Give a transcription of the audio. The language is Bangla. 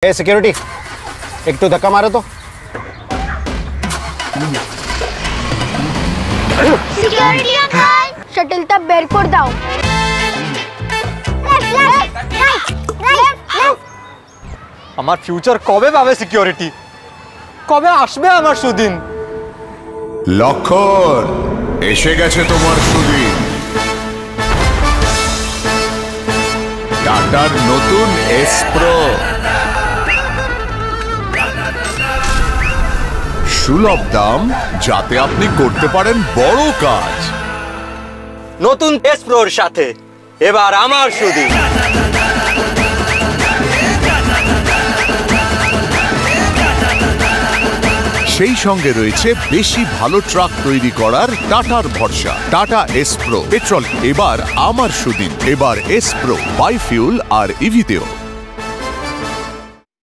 ए सिक्योरिटी एक तो धक्का मारो तो। सिक्योरिटी अंकल शटलটা বের করে দাও। আমার ফিউচার কবে পাবে সিকিউরিটি? কবে আসবে আমার সুদিন? লক্ষণ, এসে গেছে তোমার সুদিন। টাটার নতুন এস প্রো, সুলভ দাম, যাতে আপনি করতে পারেন বড় কাজ। নতুন এস প্রোর সাথে এবার আমার সুদিন। সেই সঙ্গে রয়েছে বেশি ভালো ট্রাক তৈরি করার টাটার ভরসা। টাটা এস প্রো পেট্রোল, এবার আমার সুদিন। এবার এস প্রো বাই ফিউল আর ইভিতেও।